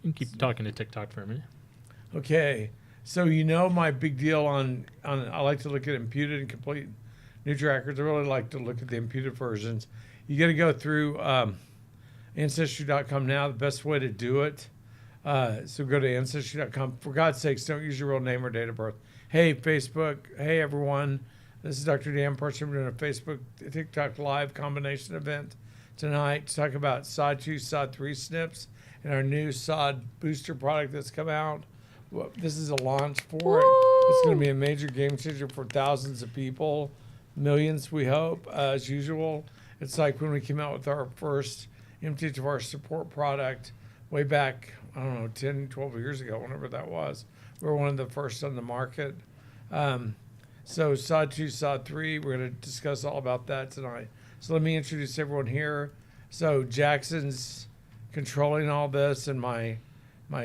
You can keep talking to TikTok for a minute. Okay, so my big deal on I like to look at imputed and complete NutriRecords. I really like to look at the imputed versions. You got to go through Ancestry.com now, the best way to do it. So go to Ancestry.com. For God's sakes, don't use your real name or date of birth. Hey, Facebook. Hey, everyone. This is Dr. Dan Person. We're doing a Facebook TikTok live combination event tonight to talk about SOD 2, SOD 3 SNPs and our new SOD booster product that's come out. Well, this is a launch for it. It's going to be a major game changer for thousands of people, millions, we hope, as usual. It's like when we came out with our first MTHFR support product way back, 10, 12 years ago, whenever that was. We were one of the first on the market. So SOD 2, SOD 3, we're going to discuss all about that tonight. So let me introduce everyone here. So Jackson's controlling all this, and my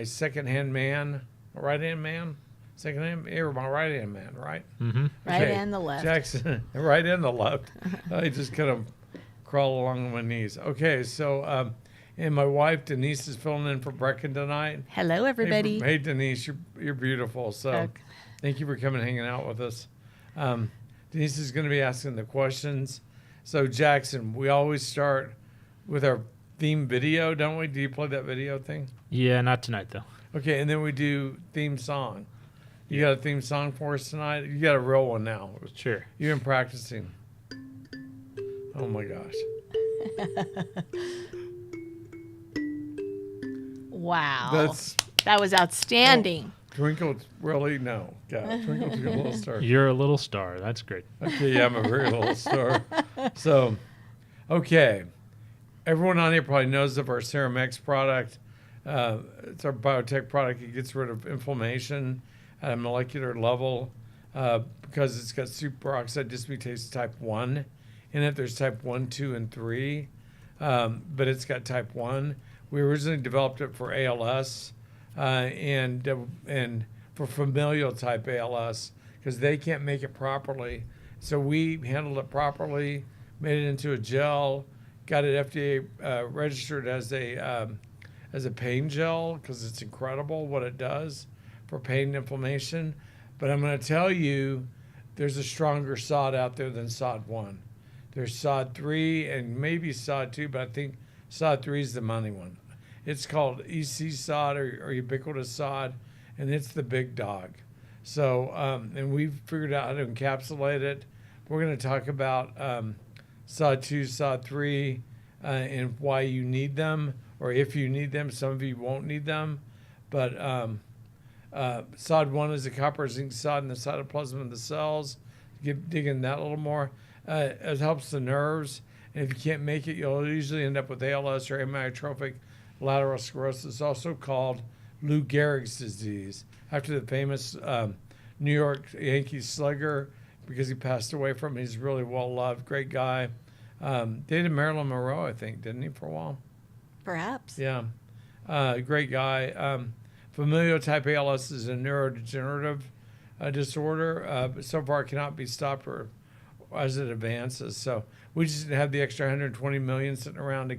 second-hand man, my right-hand man, second-hand, or my right-hand man, right? Mm-hmm. Right and the left. Jackson, right and the left. I just kind of crawl along on my knees. Okay, so, and my wife, Denise, is filling in for Brecken tonight. Hello, everybody. Hey, Denise, you're beautiful. So thank you for coming and hanging out with us. Denise is going to be asking the questions. So, Jackson, we always start with our theme video, don't we? Do you play that video thing? Yeah, not tonight, though. Okay, and then we do theme song. You got a theme song for us tonight? You got a real one now. Sure. You've been practicing. Oh, my gosh. Wow. That was outstanding. Twinkle, really? No. Yeah, Twinkle, Twinkle, Little Star. You're a little star. That's great. Okay, yeah, I'm a very little star. So, okay. Everyone on here probably knows of our Serum X product. It's our biotech product. It gets rid of inflammation at a molecular level because it's got superoxide dismutase type 1 in it. There's type 1, 2, and 3, but it's got type 1. We originally developed it for ALS and for familial type ALS because they can't make it properly. So we handled it properly, made it into a gel, got it FDA registered as a pain gel because it's incredible what it does for pain and inflammation. But I'm going to tell you, there's a stronger SOD out there than SOD 1. There's SOD 3 and maybe SOD 2, but I think SOD 3 is the money one. It's called EC SOD or ubiquitous SOD, and it's the big dog. So, and we've figured out how to encapsulate it. We're going to talk about SOD 2, SOD 3, and why you need them, or if you need them. Some of you won't need them. But SOD 1 is a copper zinc SOD in the cytoplasm of the cells. Dig in that a little more. It helps the nerves. And if you can't make it, you'll usually end up with ALS or amyotrophic lateral sclerosis, also called Lou Gehrig's disease, after the famous New York Yankees slugger, because he passed away from it. He's really well-loved, great guy. Dated Marilyn Monroe, I think, didn't he, for a while? Perhaps. Yeah. Great guy. Familial type ALS is a neurodegenerative disorder, but so far it cannot be stopped or as it advances. So we just have the extra 120 million sitting around to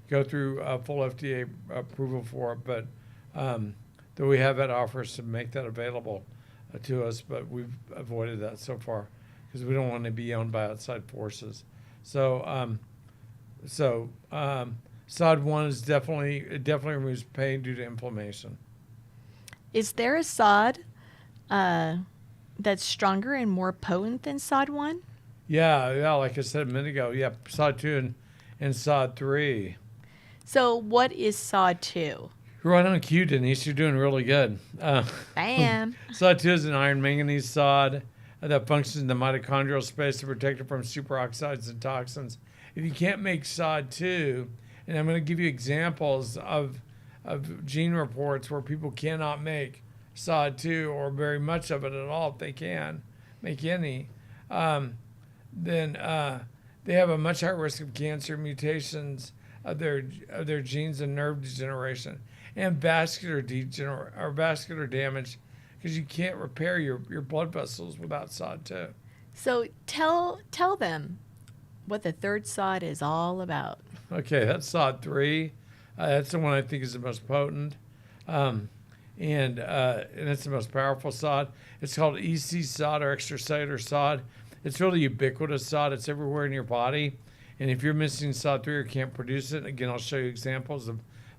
go through full FDA approval for it, but though we have had offers to make that available to us, but we've avoided that so far because we don't want to be owned by outside forces. So, SOD 1 is definitely removes pain due to inflammation. Is there a SOD that's stronger and more potent than SOD 1? Yeah, like I said a minute ago. Yeah, SOD 2 and SOD 3. So what is SOD 2? Right on cue, Denise. You're doing really good. I am. SOD 2 is an iron manganese SOD that functions in the mitochondrial space to protect it from superoxides and toxins. If you can't make SOD 2, and I'm going to give you examples of gene reports where people cannot make SOD 2 or very much of it at all, if they can make any, then they have a much higher risk of cancer, mutations of their genes, and nerve degeneration and vascular damage, because you can't repair your blood vessels without SOD 2. So tell them what the third SOD is all about. Okay, that's SOD 3. That's the one I think is the most potent. And it's the most powerful sod. It's called EC sod or extracellular sod. It's really ubiquitous sod. It's everywhere in your body. And if you're missing sod 3 or can't produce it, again, I'll show you examples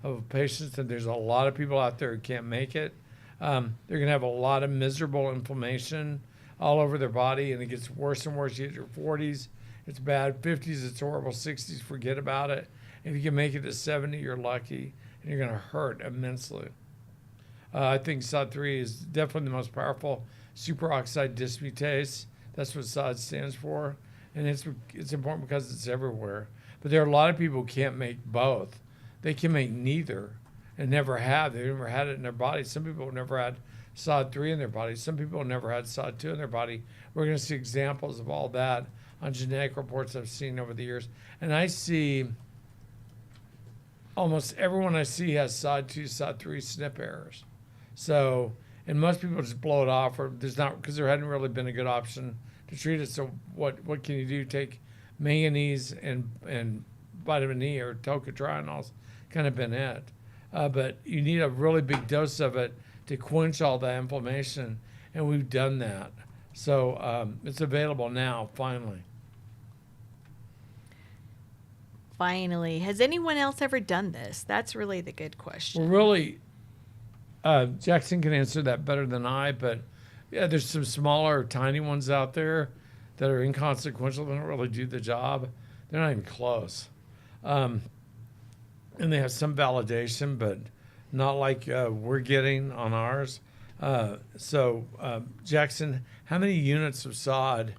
of patients. And there's a lot of people out there who can't make it. They're going to have a lot of miserable inflammation all over their body, and it gets worse and worse. You hit your 40s, it's bad. 50s, it's horrible. 60s, forget about it. If you can make it to 70, you're lucky, and you're going to hurt immensely. I think SOD3 is definitely the most powerful superoxide dismutase. That's what SOD stands for, and it's important because it's everywhere. But there are a lot of people who can't make both. They can make neither and never have. They've never had it in their body. Some people have never had SOD3 in their body. Some people have never had SOD2 in their body. We're going to see examples of all that on genetic reports I've seen over the years. And I see almost everyone I see has SOD2, SOD3 SNP errors. So, and most people just blow it off, or there's not, because there hadn't really been a good option to treat it. So what can you do? Take manganese and vitamin E or tocotrienol's kind of been it. But you need a really big dose of it to quench all that inflammation, and we've done that. So it's available now, finally. Finally. Has anyone else ever done this? That's really the good question. Well, really, Jackson can answer that better than I, but yeah, there's some smaller, tiny ones out there that are inconsequential. They don't really do the job. They're not even close. And they have some validation, but not like we're getting on ours. So, Jackson, how many units of SOD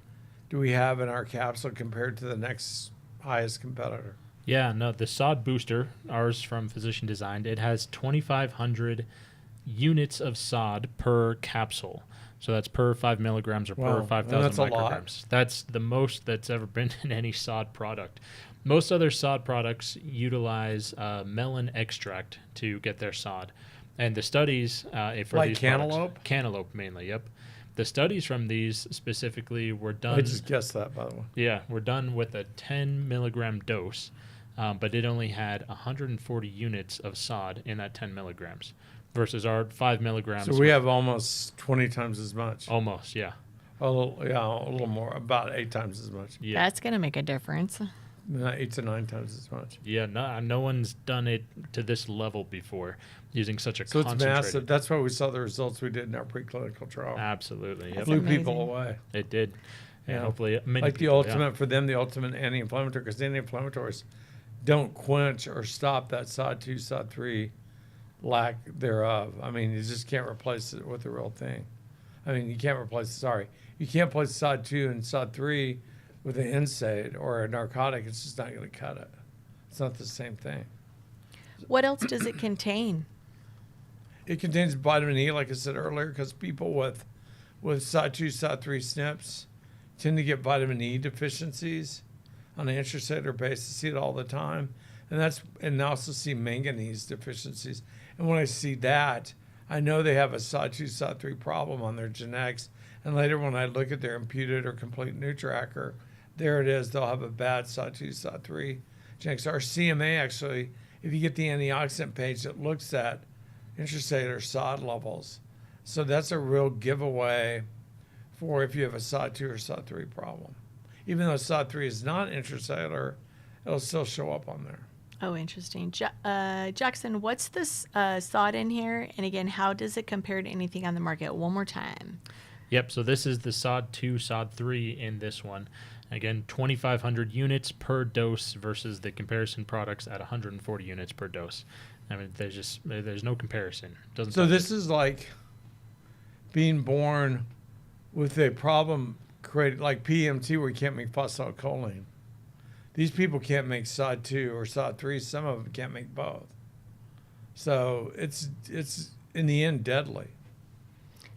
do we have in our capsule compared to the next highest competitor? Yeah, no, the SOD booster, ours from Physician Designed, it has 2,500 units of SOD per capsule. So that's per 5 milligrams or Wow, per 5,000 that's a micrograms. lot. That's the most that's ever been in any SOD product. Most other SOD products utilize melon extract to get their SOD. And the studies for Like these cantaloupe? products, cantaloupe mainly, yep. The studies from these specifically were done. I just guessed that, by the way. Yeah, we're done with a 10 milligram dose, but it only had 140 units of SOD in that 10 milligrams versus our 5 milligrams. So we have almost 20 times as much. Almost, yeah. A little more, about 8 times as much. Yeah, That's going to make a difference. 8 to 9 times as much. yeah. No one's done it to this level before using such a So it's concentrated. massive. That's why we saw the results we did in our preclinical trial. Absolutely, yep. That's Blew amazing. people away. It did. And Yeah. hopefully many Like the people, yeah. ultimate, for them, the ultimate anti-inflammatory, because the anti-inflammatories don't quench or stop that SOD2, SOD3 lack thereof. I mean, you just can't replace it with the real thing. I mean, you can't replace SOD2 and SOD3 with an NSAID or a narcotic. It's just not going to cut it. It's not the same thing. What else does it contain? It contains vitamin E, like I said earlier, because people with SOD2, SOD3 SNPs tend to get vitamin E deficiencies on an intracellular basis. See it all the time. And I also see manganese deficiencies. And when I see that, I know they have a SOD2, SOD3 problem on their genetics. And later when I look at their imputed or complete NutriAcker, there it is. They'll have a bad SOD2, SOD3 genetics. Our CMA actually, if you get the antioxidant page, it looks at intracellular SOD levels. So that's a real giveaway for if you have a SOD2 or SOD3 problem. Even though SOD3 is not intracellular, it'll still show up on there. Oh, interesting. Jackson, what's this SOD in here? And again, how does it compare to anything on the market? One more time. Yep, so this is the SOD2, SOD3 in this one. Again, 2,500 units per dose versus the comparison products at 140 units per dose. I mean, there's no comparison. Doesn't So this is like being born with a problem created like PMT where you can't make phosphatidylcholine. These people can't make SOD2 or SOD3. Some of them can't make both. So it's in the end deadly,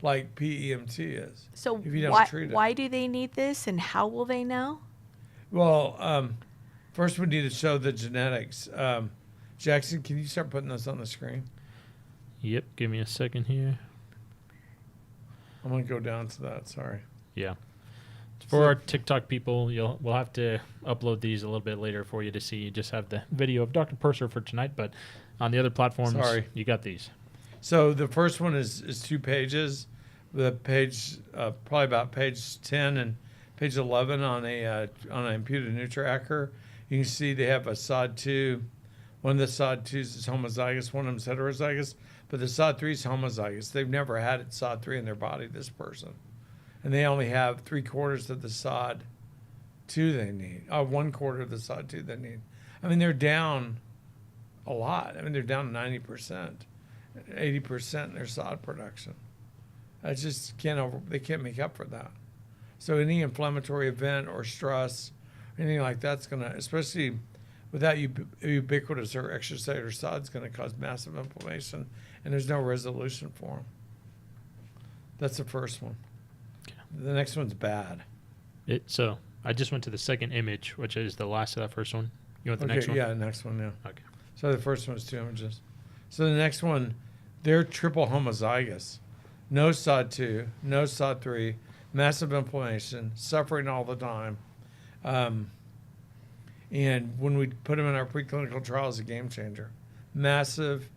like PEMT is. So if you don't treat it. why do they need this, and how will they know? Well, first we need to show the genetics. Jackson, can you start putting this on the screen? Yep, give me a second here. I'm going to go down to that. Sorry. Yeah. For our TikTok people, we'll have to upload these a little bit later for you to see. You just have the video of Dr. Purser for tonight, but on the other platforms, Sorry. you got these. So the first one is 2 pages. The page, probably about page 10 and page 11 on an imputed NutriAccurate. You can see they have a SOD2. One of the SOD2s is homozygous, one of them's heterozygous, but the SOD3 is homozygous. They've never had it SOD3 in their body, this person. And they only have 3/4 of the SOD2 they need, 1/4 of the SOD2 they need. I mean, they're down a lot. I mean, they're down 90%, 80% in their SOD production. I just they can't make up for that. So any inflammatory event or stress, anything like that's going to, especially without ubiquitous or extracellular SOD, is going to cause massive inflammation, and there's no resolution for them. That's the first one. Okay. The next one's bad. So I just went to the second image, which is the last of that first one. You want the next one? Yeah, next one, yeah. Okay. So the first one was 2 images. So the next one, they're triple homozygous. No SOD2, no SOD3, massive inflammation, suffering all the time. And when we put them in our preclinical trials, a game changer. Massive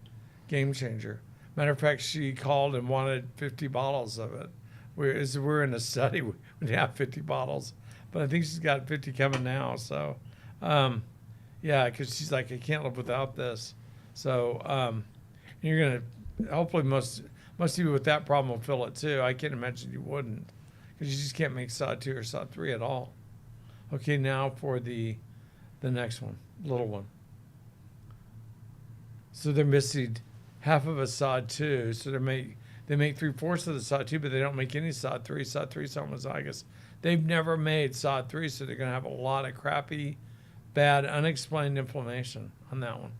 game changer. Matter of fact, she called and wanted 50 bottles of it. We're in a study, we have 50 bottles, but I think she's got 50 coming now. So, yeah, because she's like, I can't live without this. So you're going to, hopefully most of you with that problem will feel it too. I can't imagine you wouldn't, because you just can't make SOD2 or SOD3 at all. Okay, now for the next one, little one. So they're missing half of a SOD2, so they make 3/4 of the SOD2, but they don't make any SOD3. SOD3 is homozygous. They've never made SOD3, so they're going to have a lot of crappy, bad, unexplained inflammation on that one.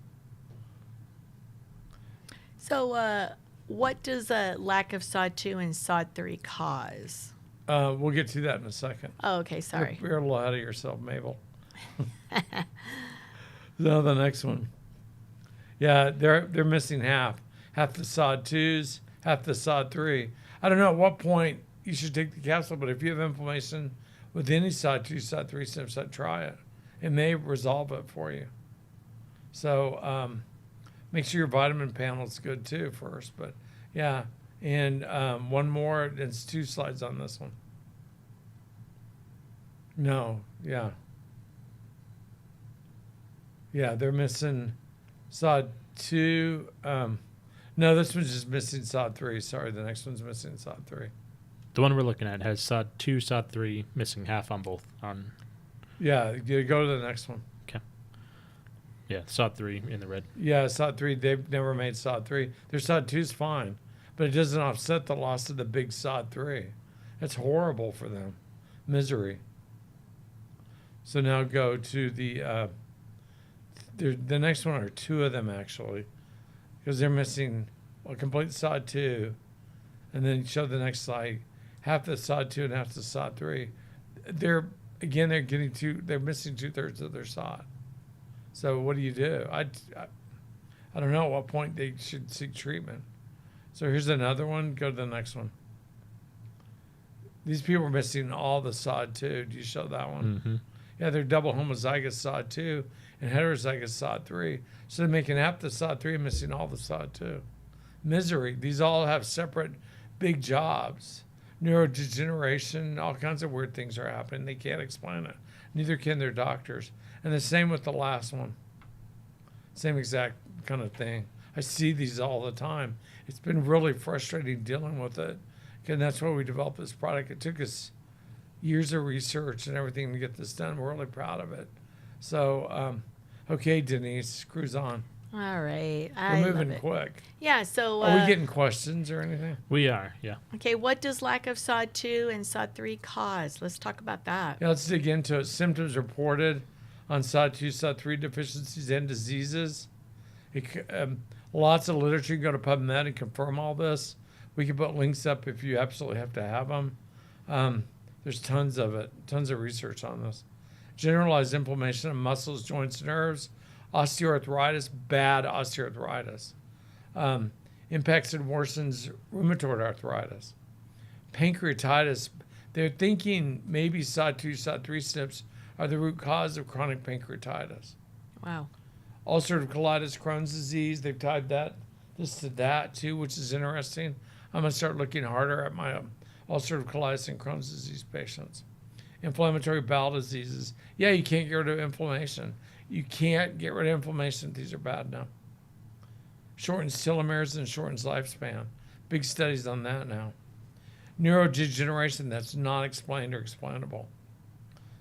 So, what does a lack of SOD2 and SOD3 cause? We'll get to that in a second. Oh, okay, sorry. You're a little ahead of yourself, Mabel. So the next one. Yeah, they're missing half the SOD2s, half the SOD3. I don't know at what point you should take the capsule, but if you have inflammation with any SOD2, SOD3 symptoms, try it. It may resolve it for you. So make sure your vitamin panel is good too first. But yeah, and one more. It's 2 slides on this one. No, yeah. Yeah, they're missing SOD2. No, this one's just missing SOD3. Sorry, the next one's missing SOD3. The one we're looking at has SOD2, SOD3, missing half on both. Yeah, you go to the next one. Okay. Yeah, SOD3 in the red. Yeah, SOD3, they've never made SOD3. Their SOD2's fine, but it doesn't offset the loss of the big SOD3. That's horrible for them. Misery. So now go to the next one are 2 of them actually, because they're missing a complete SOD2, and then show the next slide, half the SOD2 and half the SOD3. They're missing 2/3 of their SOD. So what do you do? I don't know at what point they should seek treatment. So here's another one. Go to the next one. These people are missing all the SOD2. Do you show that one? Mm-hmm. Yeah, they're double homozygous SOD2 and heterozygous SOD3. So they're making half the SOD3 and missing all the SOD2. Misery. These all have separate big jobs. Neurodegeneration, all kinds of weird things are happening. They can't explain it. Neither can their doctors. And the same with the last one. Same exact kind of thing. I see these all the time. It's been really frustrating dealing with it. And that's why we developed this product. It took us years of research and everything to get this done. We're really proud of it. So, okay, Denise, cruise on. All right. We're moving quick. Yeah, so... Are we getting questions or anything? We are, yeah. Okay, what does lack of SOD2 and SOD3 cause? Let's talk about that. Yeah, let's dig into it. Symptoms reported on SOD2, SOD3 deficiencies and diseases. Lots of literature. You can go to PubMed and confirm all this. We can put links up if you absolutely have to have them. There's tons of it, tons of research on this. Generalized inflammation of muscles, joints, nerves, osteoarthritis, bad osteoarthritis. Impacts and worsens rheumatoid arthritis. Pancreatitis, they're thinking maybe SOD2, SOD3 SNPs are the root cause of chronic pancreatitis. Wow. Ulcerative colitis, Crohn's disease, they've tied this to that too, which is interesting. I'm going to start looking harder at my ulcerative colitis and Crohn's disease patients. Inflammatory bowel diseases. Yeah, you can't get rid of inflammation. You can't get rid of inflammation. These are bad now. Shortens telomeres and shortens lifespan. Big studies on that now. Neurodegeneration that's not explained or explainable.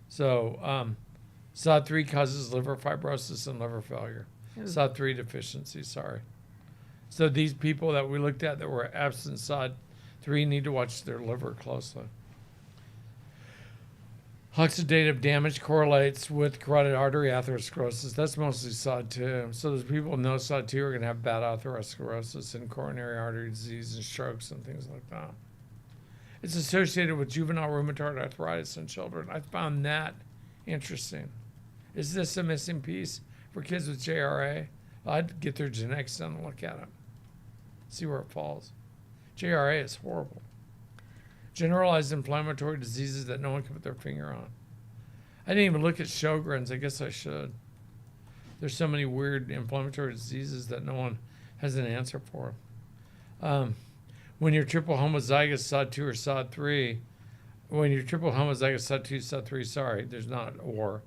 So SOD3 causes liver fibrosis and liver failure. SOD3 deficiency, sorry. So these people that we looked at that were absent SOD3 need to watch their liver closely. Oxidative damage correlates with carotid artery atherosclerosis. That's mostly SOD2. So those people with no SOD2 are going to have bad atherosclerosis and coronary artery disease and strokes and things like that. It's associated with juvenile rheumatoid arthritis in children. I found that interesting. Is this a missing piece for kids with JRA? I'd get their genetics done and look at it. See where it falls. JRA is horrible. Generalized inflammatory diseases that no one can put their finger on. I didn't even look at Sjogren's. I guess I should. There's so many weird inflammatory diseases that no one has an answer for. When you're triple homozygous SOD2 or SOD3, when you're triple homozygous SOD2, SOD3, sorry, there's not or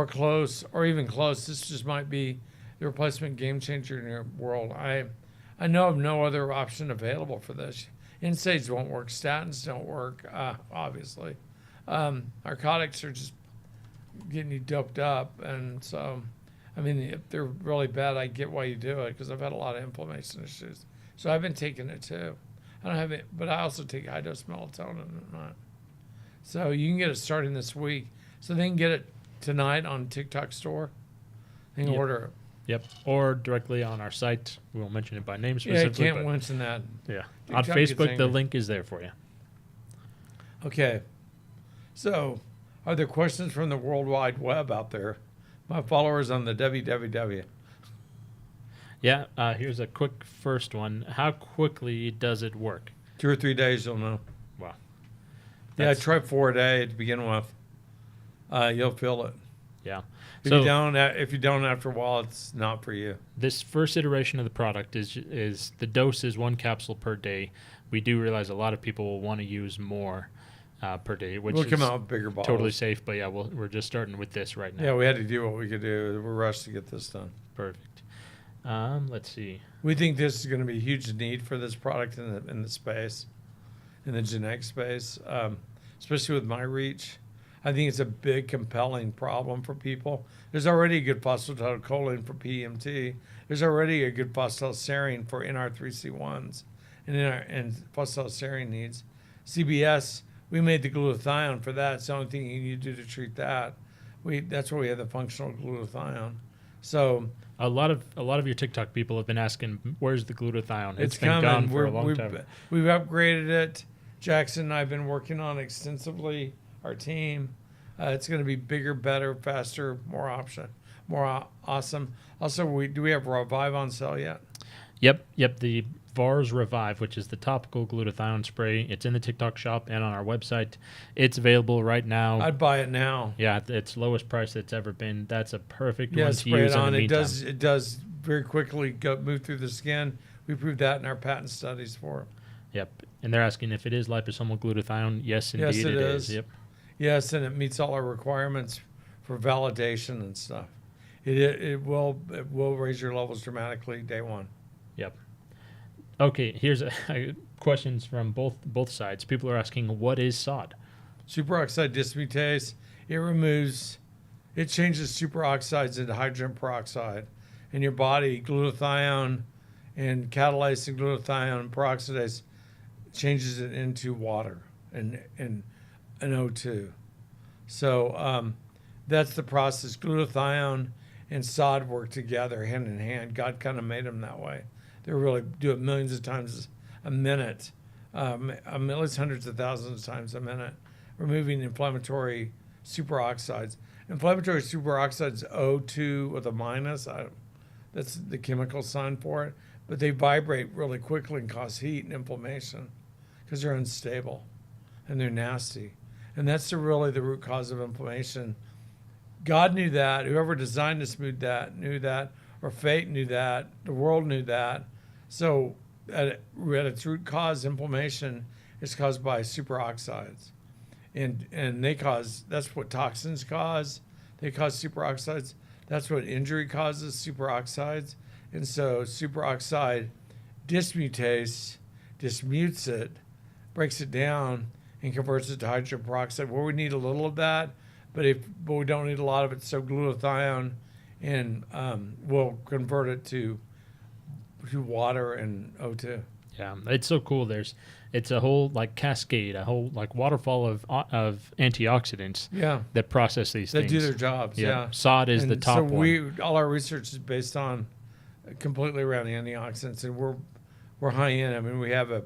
close, or even close. This just might be the replacement game changer in your world. I know of no other option available for this. NSAIDs won't work. Statins don't work, obviously. Narcotics are just getting you doped up. And so, I mean, if they're really bad, I get why you do it because I've had a lot of inflammation issues. So I've been taking it too. I don't have it, but I also take high-dose melatonin at night. So you can get it starting this week. So they can get it tonight on TikTok store. They can order it. Yep. Or directly on our site. We won't mention it by name Yeah, you specifically. can't mention that. Yeah. TikTok On gets Facebook, the angry. link is there for you. Okay. So, are there questions from the World Wide Web out there? My followers on the www. Yeah. Here's a quick first one. How quickly does it work? 2 or 3 days, you'll know. Wow. Yeah, That's- try 4 a day to begin with. You'll feel it. Yeah. If So you don't after a while, it's not for you. this first iteration of the product is the dose is 1 capsule per day. We do realize a lot of people will want to use more per day, which We'll is come out with bigger bottles. totally safe. But yeah, we're just starting with this right now. Yeah, we had to do what we could do. We're rushed to get this done. Perfect. Let's see. We think this is going to be a huge need for this product in the space, in the genetic space, especially with my reach. I think it's a big, compelling problem for people. There's already a good phosphatidylcholine for PMT. There's already a good phosphatidylserine for NR3C1s and phosphatidylserine needs. CBS, we made the glutathione for that. It's the only thing you need to do to treat that. That's why we have the functional glutathione. So A lot of your TikTok people have been asking, "Where's the glutathione?" it's been coming. gone for a long time. We've upgraded it. Jackson and I have been working on it extensively. Our team. It's going to be bigger, better, faster, more awesome. Also, do we have Revive on sale yet? Yep. The VARS Revive, which is the topical glutathione spray, it's in the TikTok shop and on our website. It's available right now. I'd buy it now. Yeah, it's lowest price it's ever been. That's a perfect Yeah, one to spray use it on. in the It meantime. does very quickly move through the skin. We proved that in our patent studies for it. Yep. And they're asking if it is liposomal glutathione. Yes, indeed Yes, it is. Yep. Yes, and it meets all our requirements for validation and stuff. It will raise your levels dramatically day one. Yep. Okay, here's questions from both sides. People are asking, what is SOD? Superoxide dismutase, it changes superoxides into hydrogen peroxide. In your body, glutathione and catalyzing glutathione peroxidase changes it into water and an O2. So that's the process. Glutathione and SOD work together hand in hand. God kind of made them that way. They really do it millions of times a minute, at least hundreds of thousands of times a minute, removing inflammatory superoxides. Inflammatory superoxides O2 with a minus. That's the chemical sign for it. But they vibrate really quickly and cause heat and inflammation because they're unstable and they're nasty. And that's really the root cause of inflammation. God knew that. Whoever designed this knew that, or fate knew that. The world knew that. So at its root cause, inflammation is caused by superoxides. And that's what toxins cause. They cause superoxides. That's what injury causes, superoxides. And so superoxide dismutase dismutes it, breaks it down, and converts it to hydrogen peroxide, where we need a little of that, but we don't need a lot of it. So glutathione and we'll convert it to water and O2. Yeah, it's so cool. It's a whole like cascade, a whole like waterfall of antioxidants Yeah. that process these They things. do their jobs. Yeah. SOD is the And top so one. all our research is based on completely around the antioxidants, and we're high end. I mean, we have a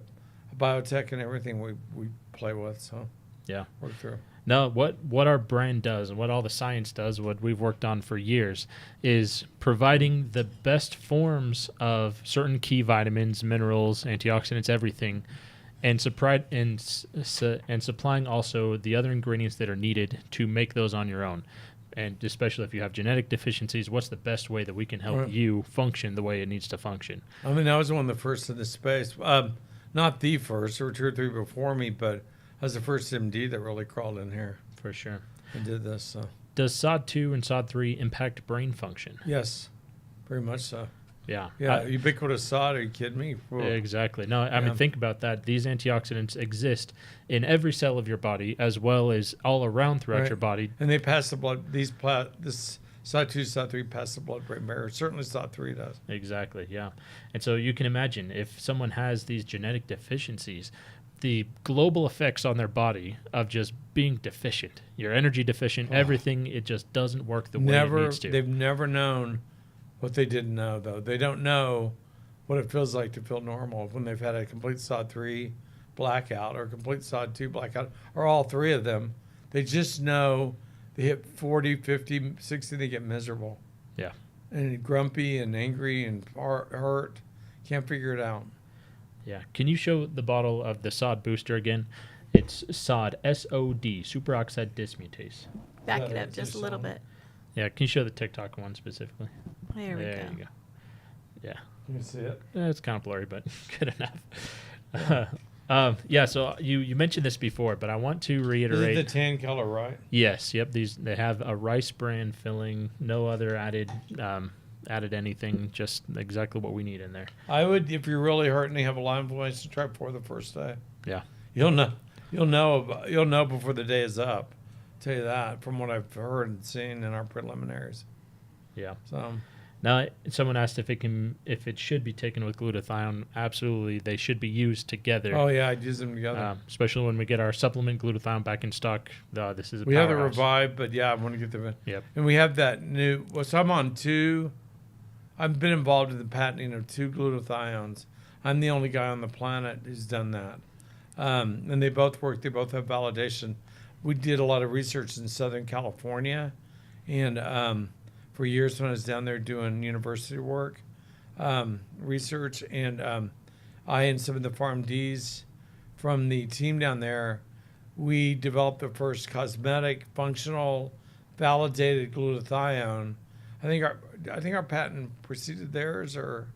biotech and everything we play with, so Yeah. work through. No, what our brand does and what all the science does, what we've worked on for years, is providing the best forms of certain key vitamins, minerals, antioxidants, everything, and supplying also the other ingredients that are needed to make those on your own. And especially if you have genetic deficiencies, what's the best way that we can help Right. you function the way it needs to function? I mean, I was one of the first in this space. Not the first, there were 2 or 3 before me, but I was the first MD that really crawled in here For sure. and did this. So Does SOD2 and SOD3 impact brain function? yes, very much so. Yeah. Yeah, ubiquitous SOD. Are you kidding me? Whoa. Exactly. No, I Yeah. mean, think about that. These antioxidants exist in every cell of your body as well as all around throughout Right. your body. And they pass the blood. This SOD2, SOD3 pass the blood-brain barrier. Certainly SOD3 does. Exactly, yeah. And so you can imagine if someone has these genetic deficiencies, the global effects on their body of just being deficient. You're energy deficient, everything, it just doesn't work the way it needs to. They've never known what they didn't know, though. They don't know what it feels like to feel normal when they've had a complete SOD3 blackout or a complete SOD2 blackout, or all 3 of them. They just know they hit 40, 50, 60, they get miserable. Yeah. And grumpy and angry and hurt. Can't figure it out. Yeah. Can you show the bottle of the SOD booster again? It's SOD, SOD, superoxide dismutase. Back Yeah, it up that's just a just little on. bit. Yeah, can you show the TikTok one specifically? There we There go. you go. Yeah. You can see it. It's kind of blurry, but good enough. Yeah, so you mentioned this before, but I want to This reiterate. is the tan color, right? Yes, yep. They have a rice bran filling, no other added anything, just exactly what we need in there. I would, if you're really hurting and you have a Lyme inflammation, try before the first day. Yeah. You'll know before the day is up. Tell you that from what I've heard and seen in our preliminaries. Yeah. So Now, someone asked if it should be taken with glutathione. Absolutely, they should be used together. oh yeah, I'd use them together. Especially when we get our supplement glutathione back in stock. This is a We have the powerhouse. Revive, but yeah, I want to get them in. Yep. And we have that new. Well, so I'm on 2. I've been involved in the patenting of 2 glutathiones. I'm the only guy on the planet who's done that. And they both work. They both have validation. We did a lot of research in Southern California, and for years when I was down there doing university work, research, and I and some of the PharmDs from the team down there, we developed the first cosmetic, functional, validated glutathione. I think our patent preceded theirs, or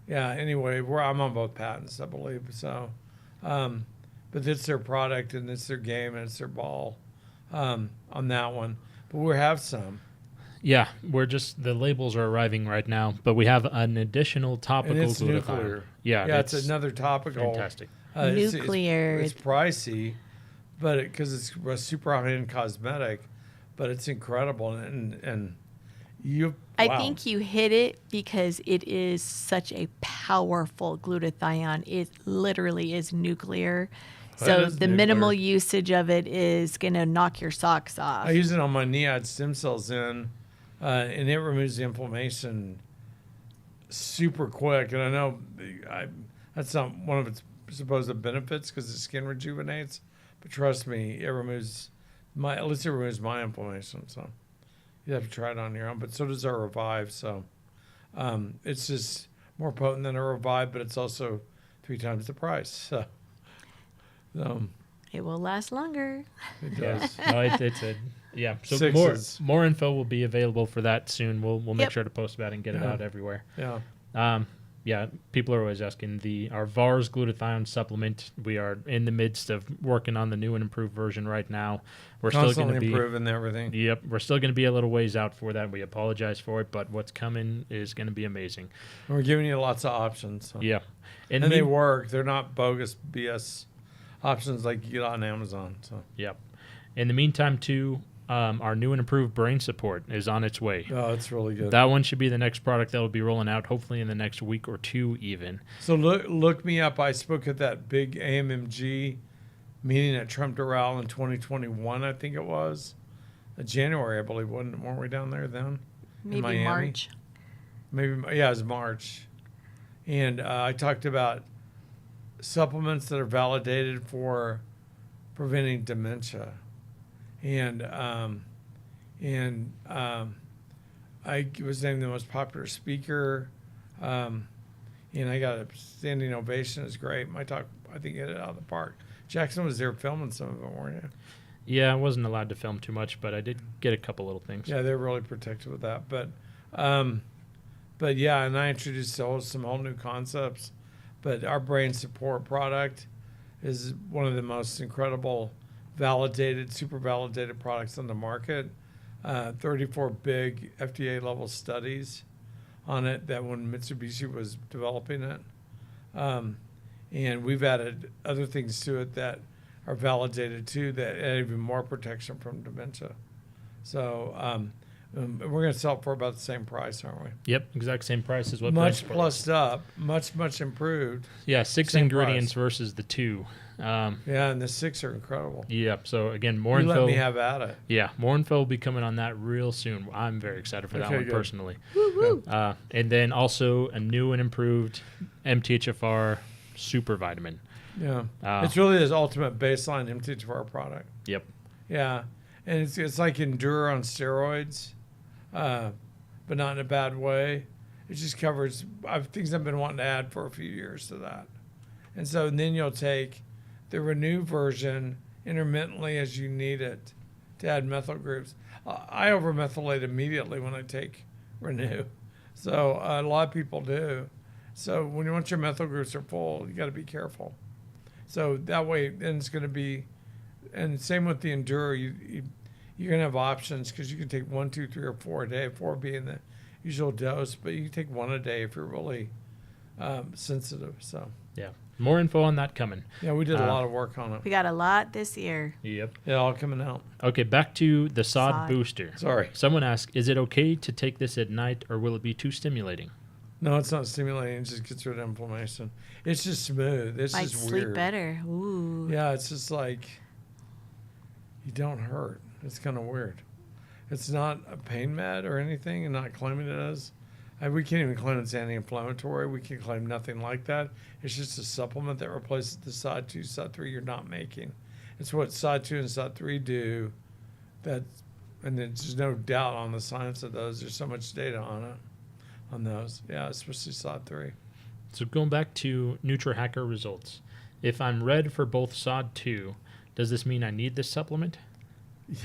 yeah. Anyway, I'm on both patents, I believe. So, but it's their product and it's their game and it's their ball on that one. But we have some. Yeah, the labels are arriving right now, but we have an additional topical And it's glutathione. nuclear. Yeah, It's another topical. fantastic. Nuclear. It's pricey, but because it's a super high-end cosmetic, but it's incredible. And you, I wow. think you hit it because it is such a powerful glutathione. It literally is nuclear. That So is the nuclear. minimal usage of it is going to knock your socks off. I use it on my knee. I had stem cells in, and it removes the inflammation super quick. And I know that's not one of its supposed benefits because the skin rejuvenates, but trust me, at least it removes my inflammation. So you have to try it on your own. But so does our Revive. So it's just more potent than a Revive, but it's also 3 times the price. So It will last longer. it Yeah, does. no, it's a yeah. So Sixes. more info will be available for that soon. We'll make Yep. sure to post about it and get it Yeah. out everywhere. Yeah. yeah, people are always asking our VARS glutathione supplement. We are in the midst of working on the new and improved version right now. We're still Constantly going to be improving everything. Yep, we're still going to be a little ways out for that. We apologize for it, but what's coming is going to be amazing. We're giving you lots of options. So. Yeah, And they work. They're not bogus BS options like you get on Amazon. So. Yep. In the meantime, too, our new and improved brain support is on its way. Oh, it's really good. That one should be the next product that will be rolling out, hopefully in the next week or two, even. So look me up. I spoke at that big AMMG meeting at Trump Doral in 2021, I think it was. January, I believe. Weren't we down there then? Maybe Miami? March. Maybe, yeah, it was March. And I talked about supplements that are validated for preventing dementia. And I was named the most popular speaker. And I got a standing ovation. It's great. My talk, I think, hit it out of the park. Jackson was there filming some of it, weren't you? Yeah, I wasn't allowed to film too much, but I did get a couple little things. Yeah, they're really protective of that. But yeah, and I introduced some whole new concepts. But our brain support product is one of the most incredible validated, super validated products on the market. 34 big FDA level studies on it that when Mitsubishi was developing it. And we've added other things to it that are validated too that add even more protection from dementia. So we're going to sell it for about the same price, aren't we? Yep, exact same price as what Much Brain Support plussed up, much improved. Yeah, 6 Same ingredients price. versus the 2. Yeah, and the 6 are incredible. Yep. So again, more You info. let me have at it. Yeah, more info will be coming on that real soon. I'm very excited for that Okay, one good. personally. Woo-woo. And then also a new and improved MTHFR super vitamin. Yeah, Ah. it's really his ultimate baseline MTHFR product. Yep. Yeah, and it's like Endure on steroids, but not in a bad way. It just covers things I've been wanting to add for a few years to that. And so then you'll take the Renew version intermittently as you need it to add methyl groups. I overmethylate immediately when I take Renew. So a lot of people do. So once your methyl groups are full, you got to be careful. So that way, then it's going to be, and same with the Endure, you're going to have options because you can take 1, 2, 3, or 4 a day, 4 being the usual dose, but you can take 1 a day if you're really sensitive. So Yeah. More info on that coming. yeah, we did a lot of work on it. We got a lot this year. Yep. Yeah, all coming out. Okay, back to the SOD SOD. booster. Sorry. Someone asked, is it okay to take this at night or will it be too stimulating? No, it's not stimulating. It just gets rid of inflammation. It's just smooth. It's Might just sleep weird. better. Ooh. Yeah, it's just like you don't hurt. It's kind of weird. It's not a pain med or anything, and not claiming it is. We can't even claim it's anti-inflammatory. We can claim nothing like that. It's just a supplement that replaces the SOD 2, SOD 3 you're not making. It's what SOD 2 and SOD 3 do. And there's no doubt on the science of those. There's so much data on it, on those. Yeah, especially SOD 3. So going back to NutriHacker results, if I'm red for both SOD 2, does this mean I need this supplement?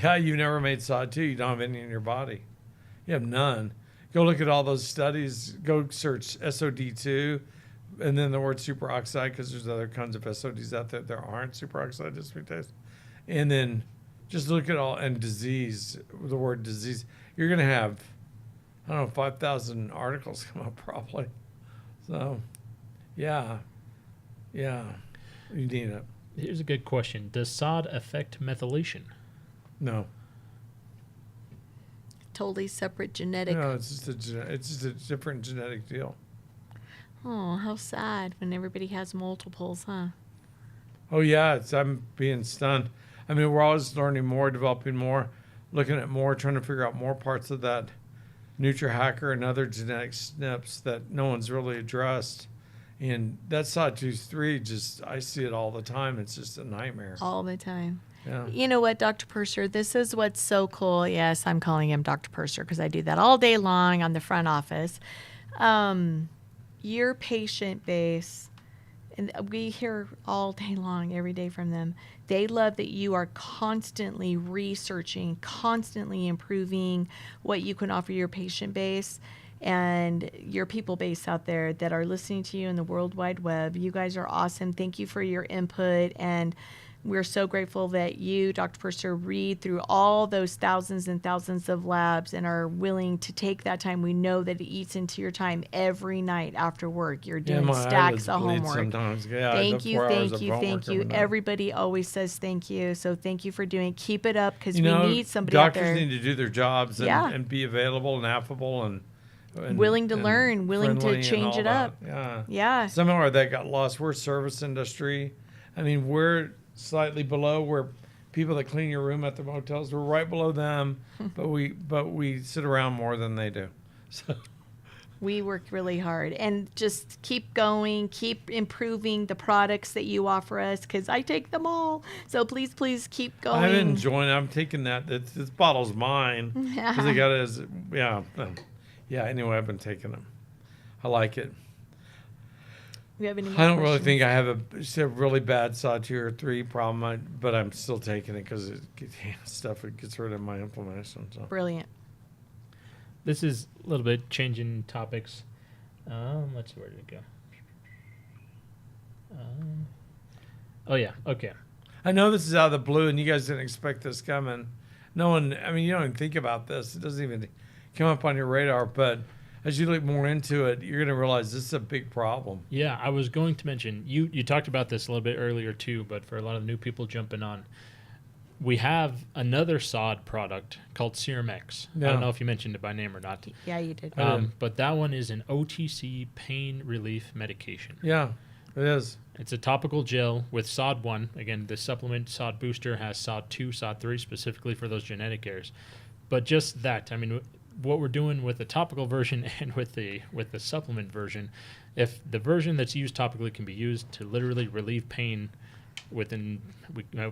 Yeah, you never made SOD 2. You don't have any in your body. You have none. Go look at all those studies. Go search SOD2 and then the word superoxide because there's other kinds of SODs out there that aren't superoxide dismutase. And then just look at all, and disease, the word disease. You're going to have, I don't know, 5,000 articles come up probably. So, yeah, you need it. Here's a good question. Does SOD affect methylation? No. Totally separate genetic. No, it's just a different genetic deal. Oh, how sad when everybody has multiples, huh? Oh yeah, I'm being stunned. I mean, we're always learning more, developing more, looking at more, trying to figure out more parts of that NutriHacker and other genetic SNPs that no one's really addressed. And that SOD2/3, just I see it all the time. It's just a nightmare. All the time. Yeah. You know what, Dr. Purser? This is what's so cool. Yes, I'm calling him Dr. Purser because I do that all day long on the front office. Your patient base, and we hear all day long, every day from them, they love that you are constantly researching, constantly improving what you can offer your patient base. and your people base out there that are listening to you in the World Wide Web. You guys are awesome. Thank you for your input, and we're so grateful that you, Dr. Purser, read through all those thousands and thousands of labs and are willing to take that time. We know that it eats into your time every night after work. You're doing my stacks eyelids of bleed homework. sometimes. Yeah, Thank you, 4 hours thank of you, homework thank you. every night. Everybody always says thank you. So thank you for doing. Keep it up, because You we know, need somebody out doctors there need to do their jobs and, Yeah. and be available and affable and willing to and learn, willing to friendly and change all it that. up. Yeah. Yeah. Somehow that got lost. We're service industry. I mean, we're slightly below where people that clean your room at the motels. We're right below them, but we sit around more than they do. So We work really hard, and just keep going, keep improving the products that you offer us, because I take them all. So please, please keep going. I'm enjoying. I'm taking that. This bottle's mine because I got it as yeah. Anyway, I've been taking them. I like it. We have any more I don't really questions? think I have a really bad Tier 3 problem, but I'm still taking it because it gets rid of my inflammation. So. Brilliant. This is a little bit changing topics. Let's see, where did it go? Oh yeah, okay. I know this is out of the blue, and you guys didn't expect this coming. No one, I mean, you don't even think about this. It doesn't even come up on your radar. But as you look more into it, you're going to realize this is a big problem. Yeah, I was going to mention, you talked about this a little bit earlier too, but for a lot of new people jumping on, we have another SOD product called Serum X. I Yeah. don't know if you mentioned it by name or not. Yeah, you did. But that one is an OTC pain relief medication. Yeah, it is. It's a topical gel with SOD1. Again, the supplement SOD booster has SOD2, SOD3 specifically for those genetic errors. But just that, I mean, what we're doing with the topical version and with the supplement version, if the version that's used topically can be used to literally relieve pain within,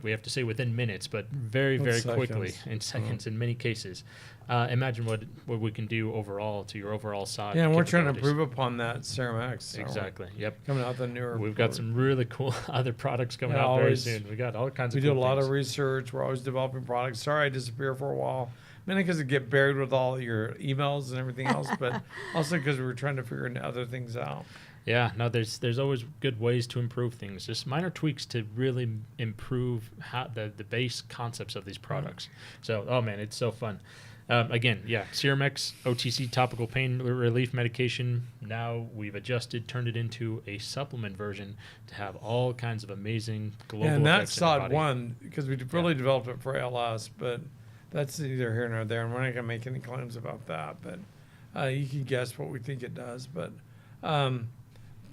we have to say within minutes, but very, In very quickly, seconds. in seconds in many cases. Imagine what we can do overall to your overall SOD. Yeah, and we're trying to capabilities. improve upon that Serum X. So Exactly. Yep. coming out the newer. We've got some really cool other products coming Yeah, out very always. soon. We got all kinds We of do a cool lot things. of research. We're always developing products. Sorry I disappear for a while. Mainly because I get buried with all your emails and everything else, but also because we were trying to figure other things out. Yeah, no, there's always good ways to improve things. Just minor tweaks to really improve how the base concepts of these products. So, oh man, it's so fun. Again, yeah, Serum X, OTC topical pain relief medication. Now we've adjusted, turned it into a supplement version to have all kinds of amazing global And that's effects in the body. SOD1 because we really developed it for ALS, but that's neither here nor there, and we're not going to make any claims about that. But you can guess what we think it does, but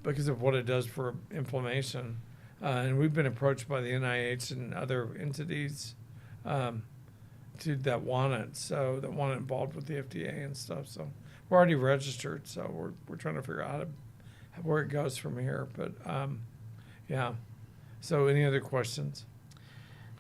because of what it does for inflammation, and we've been approached by the NIH and other entities that want it, so that want it involved with the FDA and stuff. So we're already registered, so we're trying to figure out where it goes from here. But yeah. So any other questions?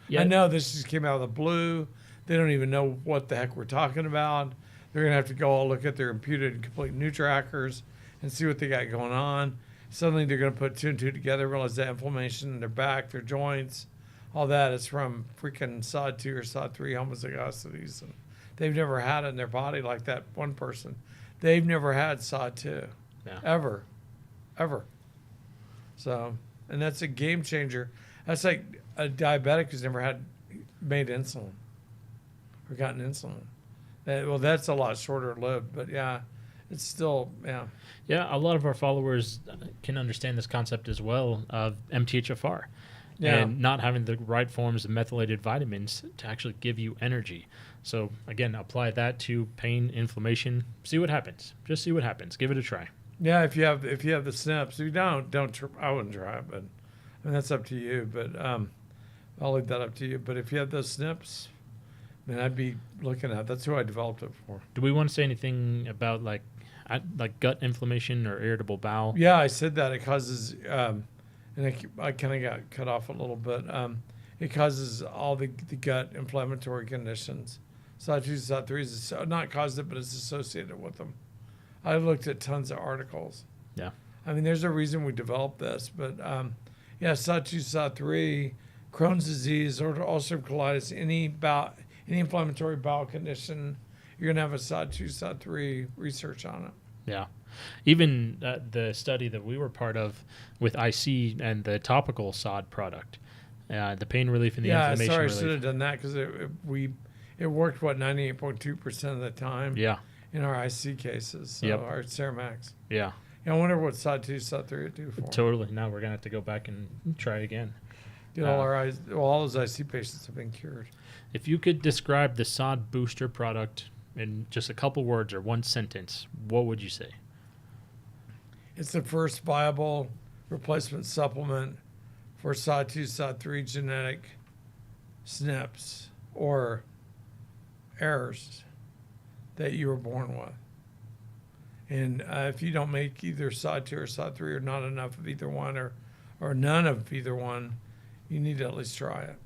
Yeah. I know this just came out of the blue. They don't even know what the heck we're talking about. They're going to have to go all look at their imputed and complete NutriHackers and see what they got going on. Suddenly they're going to put 2 and 2 together, realize that inflammation in their back, their joints, all that is from freaking SOD2 or SOD3 homozygosities. And they've never had it in their body like that one person. They've never had SOD2. Yeah. Ever. So, and that's a game changer. That's like a diabetic who's never made insulin or gotten insulin. That's a lot shorter lived, but yeah, it's still, yeah. Yeah, a lot of our followers can understand this concept as well of MTHFR. Yeah. And not having the right forms of methylated vitamins to actually give you energy. So again, apply that to pain, inflammation. See what happens. Just see what happens. Give it a try. Yeah, if you have the SNPs, if you don't, I wouldn't try it, but I mean, that's up to you. But I'll leave that up to you. But if you have those SNPs, then I'd be looking at. That's who I developed it for. Do we want to say anything about like gut inflammation or irritable bowel? Yeah, I said that it causes, and I kind of got cut off a little bit. It causes all the gut inflammatory conditions. SOD2, SOD3 is not caused it, but it's associated with them. I looked at tons of articles. Yeah. I mean, there's a reason we developed this, but yeah, SOD2, SOD3, Crohn's disease, or ulcerative colitis, any inflammatory bowel condition, you're gonna have a SOD2, SOD3 research on it. Yeah. Even the study that we were part of with IC and the topical SOD product, the pain relief and the inflammation sorry, I relief. should have done that because it worked 98.2% of the time. Yeah. In our IC cases, so Yep. our Ceramax. Yeah. Yeah, I wonder what SOD 2, SOD 3 would do for 'em. Totally. Now we're gonna have to go back and try again. Dude, all those IC patients have been cured. If you could describe the SOD booster product in just a couple words or one sentence, what would you say? It's the first viable replacement supplement for SOD 2, SOD 3 genetic SNPs or errors that you were born with. And if you don't make either SOD 2 or SOD 3 or not enough of either one or none of either one, you need to at least try it.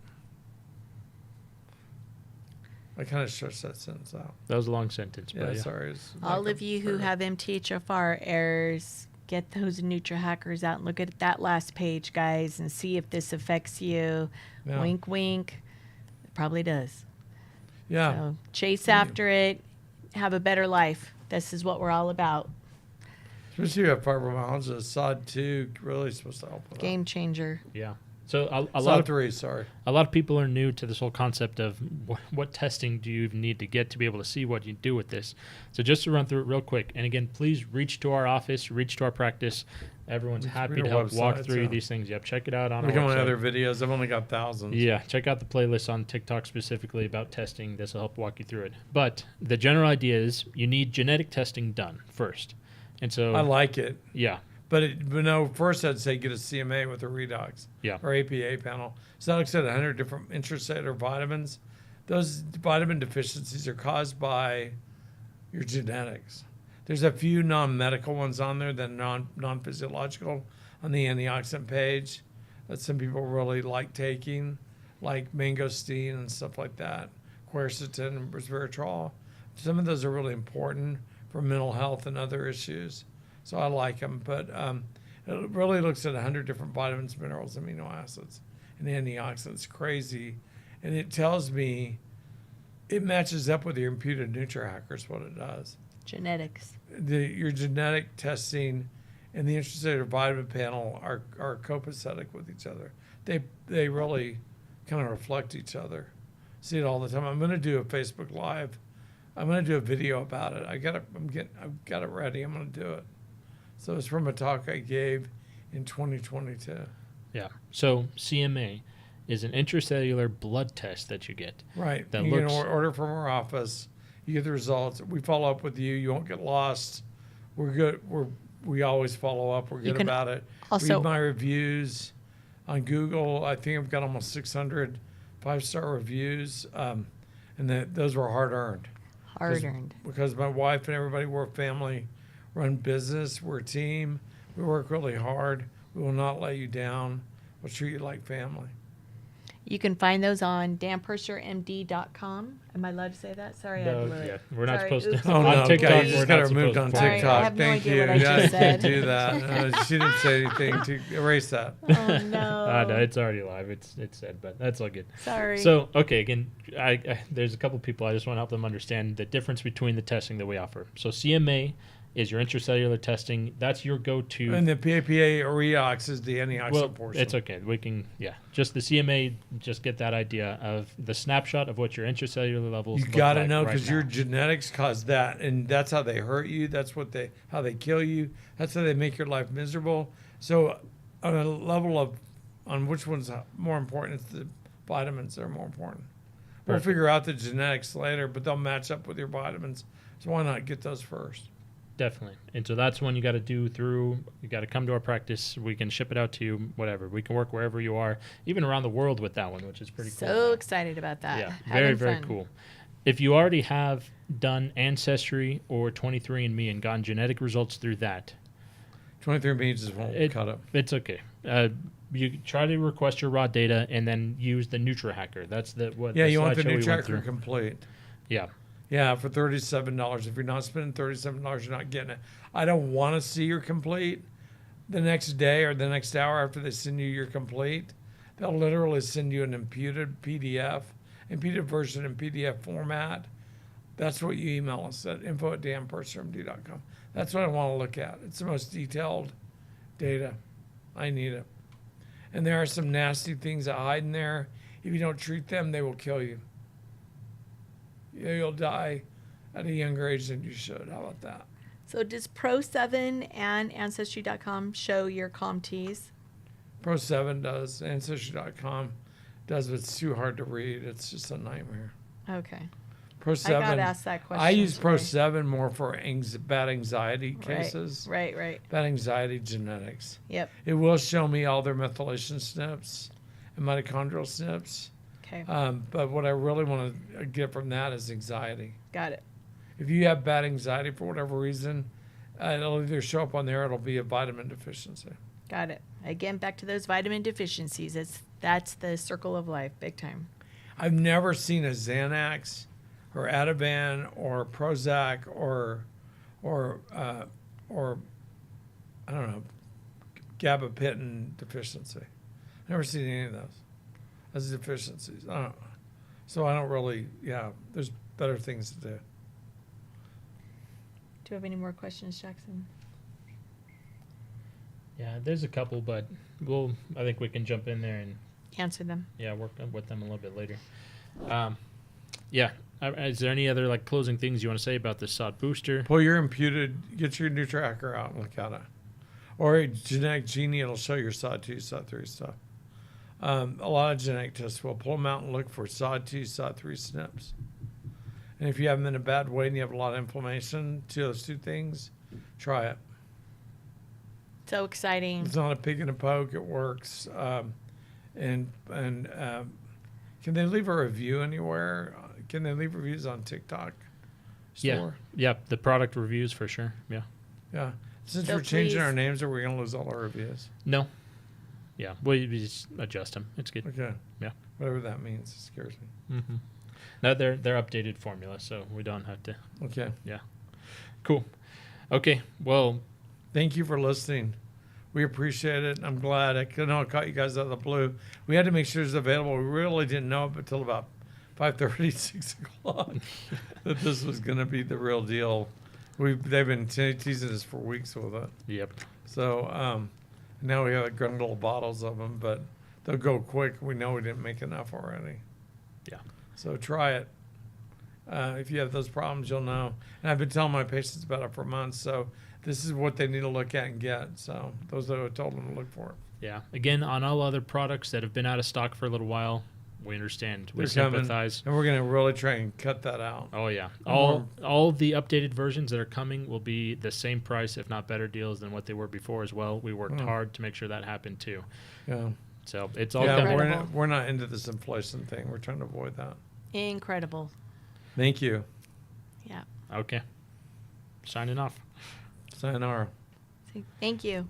I kind of stretched that sentence out. That was a long sentence, Yeah, but yeah. sorry. It's All like of a you who prayer. have MTHFR errors, get those NutriHackers out and look at that last page, guys, and see if this affects you. Yeah. Wink, wink. It probably does. Yeah. So chase after it. Have a better life. This is what we're all about. Especially if you have fibromyalgia, SOD 2 really is supposed to help with that. Game changer. Yeah. So a lot SOD of 3, sorry. a lot of people are new to this whole concept of what testing do you even need to get to be able to see what you do with this. So just to run through it real quick, and again, please reach to our office, reach to our practice. Everyone's Reach happy to to our help walk websites, through yeah. these things. Yep, check it out on Look our at my website. other videos. I've only got thousands. Yeah, check out the playlist on TikTok specifically about testing. This will help walk you through it. But the general idea is you need genetic testing done first. And so, I like it. yeah, But no, first I'd say get a CMA with a redox Yeah. or APA panel. So that looks at 100 different intracellular vitamins. Those vitamin deficiencies are caused by your genetics. There's a few non-medical ones on there that are non-physiological on the antioxidant page that some people really like taking, like mangosteen and stuff like that, quercetin and resveratrol. Some of those are really important for mental health and other issues. So I like them, but it really looks at 100 different vitamins, minerals, amino acids, and antioxidants. Crazy. And it tells me it matches up with your imputed NutriHackers, what it does. Genetics. Your genetic testing and the intracellular vitamin panel are copacetic with each other. They really kind of reflect each other. See it all the time. I'm going to do a Facebook Live. I'm going to do a video about it. I've got it ready. I'm going to do it. So it's from a talk I gave in 2022. yeah. So CMA is an intracellular blood test that you get. Right. That You can looks- order from our office. You get the results. We follow up with you. You won't get lost. We're good. We always follow up. We're good can about it. also- Read my reviews on Google. I think I've got almost 600 5-star reviews, and those were hard earned. Hard earned. Because my wife and everybody, we're a family run business. We're a team. We work really hard. We will not let you down. We'll treat you like family. You can find those on danpursermd.com. Am I allowed to say that? Sorry, I No, blew it. yeah, we're not Sorry, supposed to. oops. Oh, On no. TikTok, Okay, you we're just got not her moved supposed on to. Sorry, I TikTok. have no Thank idea you. what I Yeah, just you said. didn't do that. She didn't say anything to erase that. Oh, no. No, it's already live. It's said, but that's all good. Sorry. So, okay, again, I there's a couple people I just want to help them understand the difference between the testing that we offer. So CMA is your intracellular testing. That's your go-to. And the PAPA or redox is the antioxidant Well, portion. it's okay. We can, just the CMA, just get that idea of the snapshot of what your intracellular levels You look got to like know right because now. your genetics cause that, and that's how they hurt you. That's how they kill you. That's how they make your life miserable. So, on a level of on which one's more important, it's the vitamins that are more important. We'll Perfect. figure out the genetics later, but they'll match up with your vitamins. So why not get those first? Definitely. And so that's when you got to you got to come to our practice. We can ship it out to you, whatever. We can work wherever you are, even around the world with that one, which is pretty cool. So excited about that. Yeah, Having very fun. cool. If you already have done Ancestry or 23andMe and gotten genetic results through that, 23andMe just won't cut it. it's okay. You try to request your raw data and then use the NutriHacker. That's the Yeah, the you want the slideshow we went NutriHacker through. complete. Yeah, Yeah, for $37. If you're not spending $37, you're not getting it. I don't want to see your complete the next day or the next hour after they send you your complete. They'll literally send you an imputed PDF, imputed version in PDF format That's what you email us at info@danpursermd.com. That's what I want to look at. It's the most detailed data. I need it. And there are some nasty things that hide in there. If you don't treat them, they will kill you. You'll die at a younger age than you should. How about that? So does Pro7 and Ancestry.com show your COMTs? Pro7 does. Ancestry.com does, but it's too hard to read. It's just a nightmare. Okay. Pro7. I got asked that question. I use today. Pro7 more for bad anxiety cases. Right. Bad anxiety genetics. Yep. It will show me all their methylation SNPs and mitochondrial SNPs. Okay. But what I really want to get from that is anxiety. Got it. If you have bad anxiety for whatever reason, it'll either show up on there or it'll be a vitamin deficiency. Got it. Again, back to those vitamin deficiencies. That's the circle of life, big time. I've never seen a Xanax or Ativan or Prozac or I don't know, gabapentin deficiency. Never seen any of those as deficiencies. I don't know. So I don't really, there's better things to do. Do you have any more questions, Jackson? Yeah, there's a couple, but I think we can jump in there and Answer them. work with them a little bit later. Is there any other closing things you want to say about this SOD booster? Pull your imputed, get your new tracker out and look at it. Or a genetic genie, it'll show your SOD2, SOD3 stuff. A lot of genetic tests will pull them out and look for SOD2, SOD3 SNPs. And if you have them in a bad way and you have a lot of inflammation to those two things, try it. So exciting. It's not a pig in a poke. It works. Can they leave a review anywhere? Can they leave reviews on TikTok store? Yeah, the product reviews for sure. Yeah. Yeah. Since So we're changing please- our names, are we going to lose all our reviews? No. Yeah, we just adjust them. It's good. Okay. Yeah. Whatever that means, it scares me. Mm-hmm. No, they're updated formula, so we don't have to. Okay. Yeah. Cool. Okay. Well, Thank you for listening. We appreciate it. I'm glad. I caught you guys out of the blue. We had to make sure it was available. We really didn't know it until about 5:30, 6 o'clock that this was going to be the real deal. They've been teasing us for weeks with it. yep. So now we have little bottles of them, but they'll go quick. We know we didn't make enough already. Yeah. So try it. If you have those problems, you'll know. And I've been telling my patients about it for months. So this is what they need to look at and get. So those that I told them to look for. Yeah. Again, on all other products that have been out of stock for a little while, we understand. We They're coming, sympathize. and we're going to really try and cut that out. Oh yeah. More- All the updated versions that are coming will be the same price, if not better deals than what they were before as well. We worked hard to make sure that happened too. Yeah. So it's all Yeah, coming. Incredible. we're not into this inflation thing. We're trying to avoid that. Incredible. Thank you. Yeah. Okay. Signing off. Sayonara. Thank you.